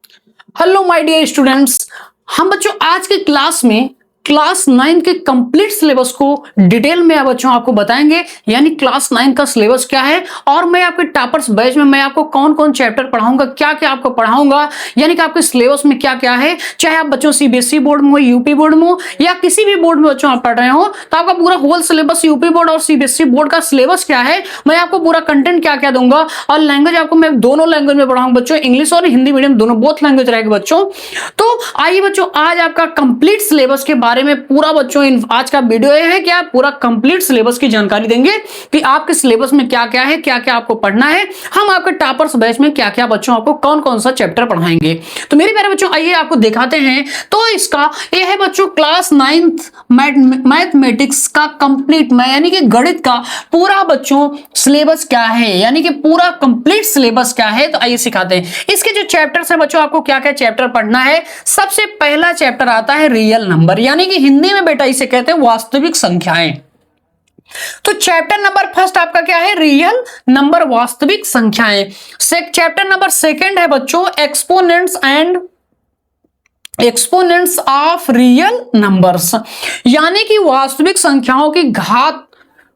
Hello my dear students. हम बच्चों आज के क्लास में क्लास 9 के कंप्लीट सिलेबस को डिटेल में बच्चों आपको बताएंगे, यानी क्लास 9 का सिलेबस क्या है और मैं आपके टॉपर्स बैच में मैं आपको कौन कौन चैप्टर पढ़ाऊंगा, क्या क्या आपको पढ़ाऊंगा, यानी कि आपके सिलेबस में क्या क्या है। चाहे आप बच्चों सीबीएसई बोर्ड में हो, यूपी बोर्ड में हो या किसी भी बोर्ड में बच्चों आप पढ़ रहे हो, तो आपका पूरा होल सिलेबस यूपी बोर्ड और सीबीएसई बोर्ड का सिलेबस क्या है, मैं आपको पूरा कंटेंट क्या क्या दूंगा और लैंग्वेज आपको मैं दोनों लैंग्वेज में पढ़ाऊंगा बच्चों, इंग्लिश और हिंदी मीडियम दोनों बोथ लैंग्वेज रहेगी बच्चों। तो आइए बच्चों आज आपका कंप्लीट सिलेबस के बारे में पूरा बच्चों आज का वीडियो ये है कि आप पूरा कंप्लीट सिलेबस की जानकारी देंगे कि आपके सिलेबस में क्या क्या है, क्या क्या आपको पढ़ना है। हम आपके टॉपर्स बैच में क्या क्या बच्चों आपको कौन कौन सा चैप्टर पढ़ाएंगे। तो मेरे प्यारे बच्चों आइए आपको दिखाते हैं। तो इसका ये है बच्चों क्लास 9th मैथमेटिक्स का कंप्लीट यानी कि गणित का पूरा बच्चों सिलेबस क्या है, यानी कि पूरा कंप्लीट सिलेबस क्या है। तो आइए सिखाते हैं। इसके जो चैप्टर्स है बच्चों, आपको क्या क्या चैप्टर पढ़ना है। सबसे पहला चैप्टर आता है रियल नंबर, यानी कि हिंदी में बेटा इसे कहते हैं वास्तविक संख्याएं। तो चैप्टर नंबर फर्स्ट आपका क्या है, रियल नंबर वास्तविक संख्याएं। चैप्टर नंबर सेकंड है बच्चों एक्सपोनेंट्स ऑफ रियल नंबर्स, यानी कि वास्तविक संख्याओं की घात।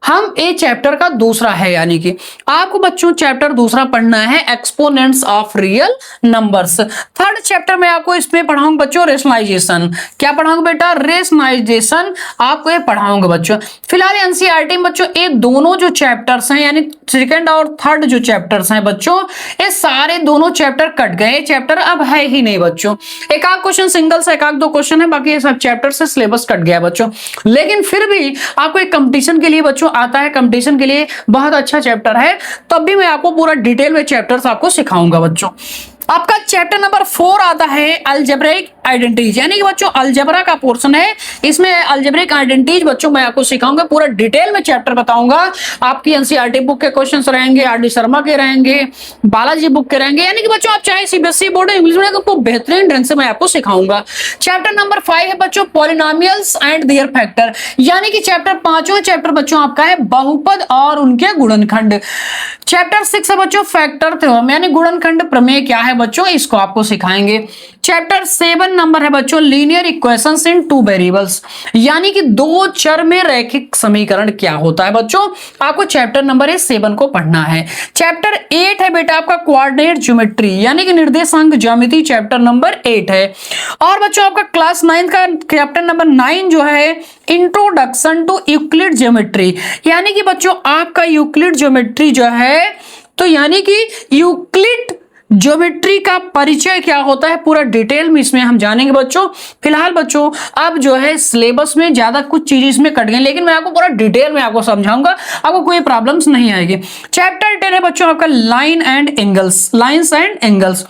हम ए चैप्टर का दूसरा है, यानी कि आपको बच्चों चैप्टर दूसरा पढ़ना है exponents of real numbers. Third chapter में आपको इसमें पढ़ाऊंगा बच्चों रेशनलाइजेशन। क्या पढ़ाऊंगा बेटा, रेशनलाइजेशन आपको ये पढ़ाऊंगा बच्चों। फिलहाल एनसीईआरटी में बच्चों ये दोनों जो चैप्टर्स हैं, यानी सेकंड और थर्ड जो चैप्टर्स हैं बच्चों, ये सारे दोनों चैप्टर कट गए, चैप्टर अब है ही नहीं बच्चों। एक आध क्वेश्चन सिंगल से एक आध दो क्वेश्चन है, बाकी ये सब चैप्टर से सिलेबस कट गया बच्चों। लेकिन फिर भी आपको एक कंपटीशन के लिए बच्चों आता है, कंपटीशन के लिए बहुत अच्छा चैप्टर है, तब भी मैं आपको पूरा डिटेल में चैप्टर्स आपको सिखाऊंगा बच्चों। आपका चैप्टर नंबर 4 आता है अलजेब्रिक आइडेंटिटीज, यानी कि बच्चों अलजेब्रा का पोर्शन है। इसमें अलजेब्रिक आइडेंटिटीज बच्चों मैं आपको सिखाऊंगा, पूरा डिटेल में चैप्टर बताऊंगा। आपकी एनसीईआरटी बुक के क्वेश्चंस रहेंगे, आरडी शर्मा के रहेंगे, बालाजी बुक के रहेंगे, यानी कि बच्चों आप चाहे सीबीएसई बोर्ड इंग्लिश मीडियम को बेहतरीन ढंग से मैं आपको सिखाऊंगा। चैप्टर नंबर 5 है बच्चों पॉलिनोमियल्स एंड देयर फैक्टर, यानी कि चैप्टर 5वां चैप्टर बच्चों आपका है बहुपद और उनके गुणनखंड। चैप्टर 6 है बच्चों फैक्टर थ्योरम, यानी गुणनखंड प्रमेय क्या है बच्चों, इसको आपको सिखाएंगे। चैप्टर 7 नंबर है बच्चों लीनियर इक्वेशंस इन टू वेरिएबल्स, यानी कि दो चर में रैखिक समीकरण क्या होता है बच्चों, आपको चैप्टर नंबर 7 को पढ़ना है। चैप्टर 8 है बेटा आपका कोऑर्डिनेट ज्योमेट्री, यानी कि निर्देशांक ज्यामिति, चैप्टर नंबर 8 है। और बच्चों आपका क्लास 9 का चैप्टर नंबर 9 जो है इंट्रोडक्शन टू यूक्लिड ज्योमेट्री, यानी कि बच्चों आपका यूक्लिड ज्योमेट्री जो है, तो यानी कि यूक्लिड ज्योमेट्री का परिचय क्या होता है पूरा डिटेल में इसमें हम जानेंगे बच्चों। फिलहाल बच्चों अब जो है सिलेबस में ज्यादा कुछ चीजें इसमें कट गई, लेकिन मैं आपको पूरा डिटेल में आपको समझाऊंगा, आपको कोई प्रॉब्लम्स नहीं आएगी। चैप्टर 10 है बच्चों आपका लाइंस एंड एंगल्स,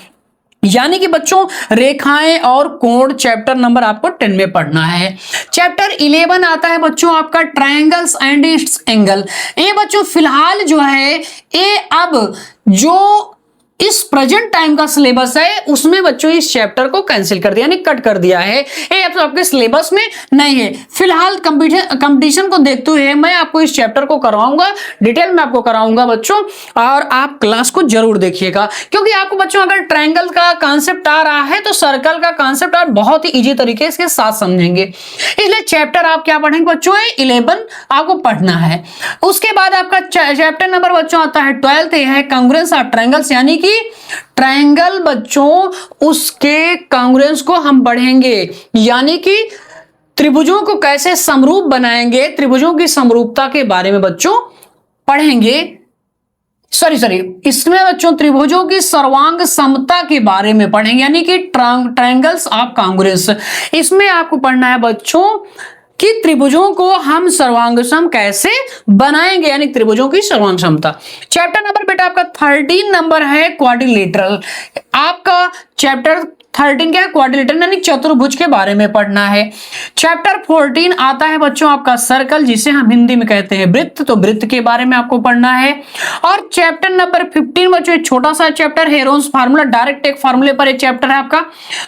यानी कि बच्चों रेखाएं और कोण, चैप्टर नंबर आपको 10 में पढ़ना है। चैप्टर 11 आता है बच्चों आपका ट्रायंगल्स एंड इट्स एंगल। ये बच्चों फिलहाल जो है ये अब जो इस प्रेजेंट टाइम का सिलेबस है उसमें बच्चों इस चैप्टर को कैंसिल कर दिया, यानी कट कर दिया है, ये अब आपके सिलेबस में नहीं है। फिलहाल कंपटीशन को देखते हुए मैं आपको इस चैप्टर को करवाऊंगा, डिटेल में आपको कराऊंगा बच्चों, और आप क्लास को जरूर देखिएगा, क्योंकि आपको बच्चों अगर ट्रायंगल का कॉन्सेप्ट आ रहा है तो सर्कल का कॉन्सेप्ट आप बहुत ही इजी तरीके के साथ समझेंगे। इसलिए चैप्टर आप क्या पढ़ेंगे बच्चों, 11 आपको पढ़ना है। उसके बाद आपका चैप्टर नंबर बच्चों आता है 12th, है कांग्रुएंस ऑफ ट्रायंगल्स, यानी कि ट्रायंगल बच्चों उसके कांग्रुएंस को हम पढ़ेंगे, यानी कि त्रिभुजों को कैसे समरूप बनाएंगे, त्रिभुजों की समरूपता के बारे में बच्चों पढ़ेंगे। इसमें बच्चों त्रिभुजों की सर्वांग समता के बारे में पढ़ेंगे, यानी कि ट्रायंगल्स ऑफ कांग्रुएंस। इसमें आपको पढ़ना है बच्चों कि त्रिभुजों को हम सर्वांगसम कैसे बनाएंगे, यानी त्रिभुजों की सर्वांग समता। चैप्टर नंबर बेटा आपका 13 नंबर है क्वाड्रिलेटरल। आपका चैप्टर 13 क्या है, क्वाड्रिलेटरल यानी चतुर्भुज के बारे में पढ़ना है। चैप्टर 14 आता है बच्चों आपका सर्कल, जिसे हम हिंदी में कहते हैं वृत्त, तो वृत्त के बारे में आपको पढ़ना है। और चैप्टर नंबर 15 बच्चों एक छोटा सा चैप्टर हेरोन्स फार्मूला, डायरेक्ट एक फार्मूले पर एक चैप्टर है आपका,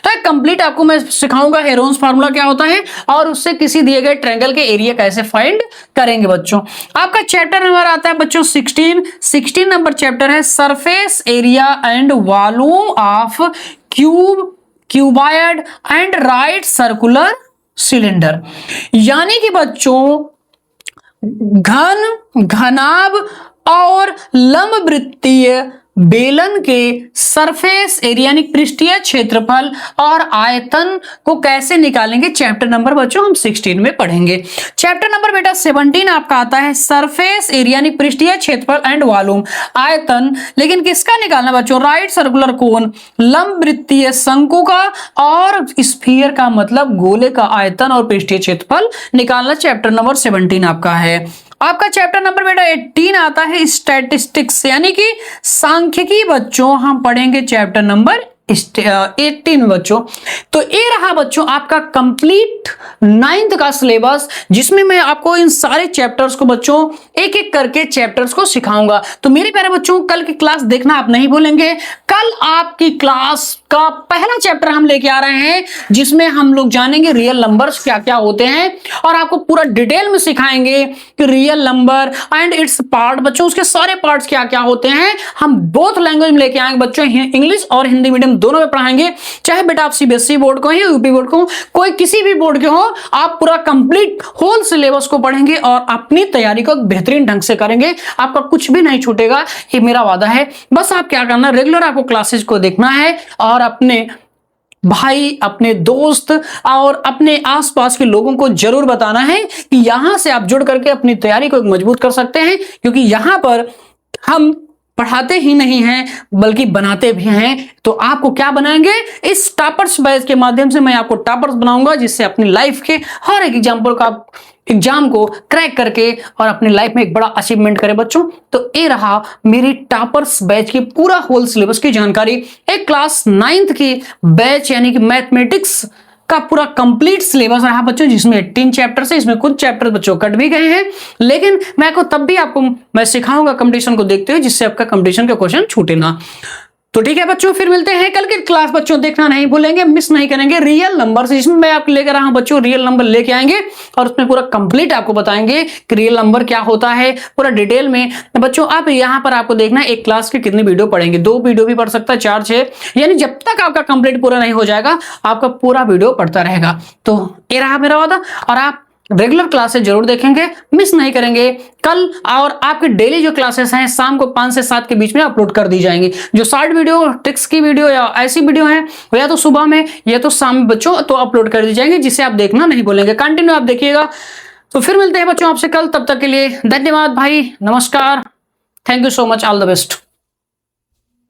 तो एक कंप्लीट आपको मैं सिखाऊंगा हेरोन्स फार्मूला क्या होता है और उससे किसी दिए गए ट्रायंगल के एरिया कैसे फाइंड करेंगे बच्चों। आपका चैप्टर नंबर आता है बच्चों 16 नंबर चैप्टर है surface area and volume of cube, cuboid and right circular cylinder. यानी कि बच्चों घन, घनाभ और लंब वृत्तीय बेलन के सरफेस एरिया यानी पृष्ठीय क्षेत्रफल और आयतन को कैसे निकालेंगे, चैप्टर नंबर बच्चों हम 16 में पढ़ेंगे। चैप्टर नंबर बेटा 17 आपका आता है सरफेस एरिया यानी पृष्ठीय क्षेत्रफल एंड वॉल्यूम, आयतन। लेकिन किसका निकालना बच्चों, राइट सर्कुलर कोन, लंब वृत्तीय शंकु का, और स्फीयर का मतलब गोले का आयतन और पृष्ठीय क्षेत्रफल निकालना चैप्टर नंबर 17 आपका है। आपका चैप्टर नंबर बेटा 18 आता है स्टैटिस्टिक्स यानी कि सांख्यिकी बच्चों, हम पढ़ेंगे चैप्टर नंबर 18 बच्चों। तो ये रहा बच्चों आपका कंप्लीट 9th का सिलेबस, जिसमें मैं आपको इन सारे चैप्टर्स को बच्चों एक एक करके चैप्टर्स को सिखाऊंगा। तो मेरे प्यारे बच्चों कल की क्लास देखना आप नहीं भूलेंगे। कल आपकी क्लास का पहला चैप्टर हम लेके आ रहे हैं, जिसमें हम लोग जानेंगे रियल नंबर्स क्या क्या होते हैं, और आपको पूरा डिटेल में सिखाएंगे कि real number and it's part बच्चों, उसके सारे पार्ट्स क्या क्या होते हैं। हम बोथ लैंग्वेज में लेके आएंगे बच्चों, इंग्लिश और हिंदी मीडियम दोनों में पढ़ाएंगे। चाहे बेटा आप सीबीएसई बोर्ड को या यूपी बोर्ड को, कोई किसी भी बोर्ड के हो, आप पूरा कंप्लीट होल सिलेबस को पढ़ेंगे और अपनी तैयारी को बेहतरीन ढंग से करेंगे। आपका कुछ भी नहीं छूटेगा, ये मेरा वादा है। बस आप क्या करना, रेगुलर आपको क्लासेज को देखना है और अपने भाई, अपने दोस्त और अपने आसपास के लोगों को जरूर बताना है कि यहां से आप जुड़ करके अपनी तैयारी को मजबूत कर सकते हैं, क्योंकि यहां पर हम पढ़ाते ही नहीं हैं बल्कि बनाते भी हैं। तो आपको क्या बनाएंगे, इस टॉपर्स बैच के माध्यम से मैं आपको टॉपर्स बनाऊंगा, जिससे अपनी लाइफ के हर एक एग्जाम को क्रैक करके और अपनी लाइफ में एक बड़ा अचीवमेंट करें बच्चों। तो ये रहा मेरी टॉपर्स बैच की पूरा होल सिलेबस की जानकारी। एक क्लास 9th की बैच यानी कि मैथमेटिक्स का पूरा कंप्लीट सिलेबस रहा बच्चों, जिसमें 18 चैप्टर है। इसमें कुछ चैप्टर बच्चों कट भी गए हैं, लेकिन मैं को तब भी आपको मैं सिखाऊंगा कंपटीशन को देखते हुए, जिससे आपका कंपटीशन का क्वेश्चन छूटे ना। तो ठीक है बच्चों, फिर मिलते हैं कल की क्लास बच्चों। देखना नहीं भूलेंगे, मिस नहीं करेंगे रियल नंबर से, जिसमें मैं आपको लेकर रहा हूं बच्चों रियल नंबर लेके आएंगे और उसमें पूरा कंप्लीट आपको बताएंगे कि रियल नंबर क्या होता है पूरा डिटेल में बच्चों। आप यहां पर आपको देखना है एक क्लास के कितनी वीडियो पढ़ेंगे, 2 वीडियो भी पढ़ सकता है, 4 6, यानी जब तक आपका कंप्लीट पूरा नहीं हो जाएगा आपका पूरा वीडियो पढ़ता रहेगा। तो ये रहा मेरा वादा, और आप रेगुलर क्लासेस जरूर देखेंगे, मिस नहीं करेंगे कल। और आपके डेली जो क्लासेस हैं शाम को 5 से 7 के बीच में अपलोड कर दी जाएंगी। जो शॉर्ट वीडियो, ट्रिक्स की वीडियो या ऐसी वीडियो है वो या तो सुबह में या तो शाम में बच्चों तो अपलोड कर दी जाएंगे, जिसे आप देखना नहीं भूलेंगे। कंटिन्यू आप देखिएगा। तो फिर मिलते हैं बच्चों आपसे कल, तब तक के लिए धन्यवाद भाई, नमस्कार, thank you so much, all the best.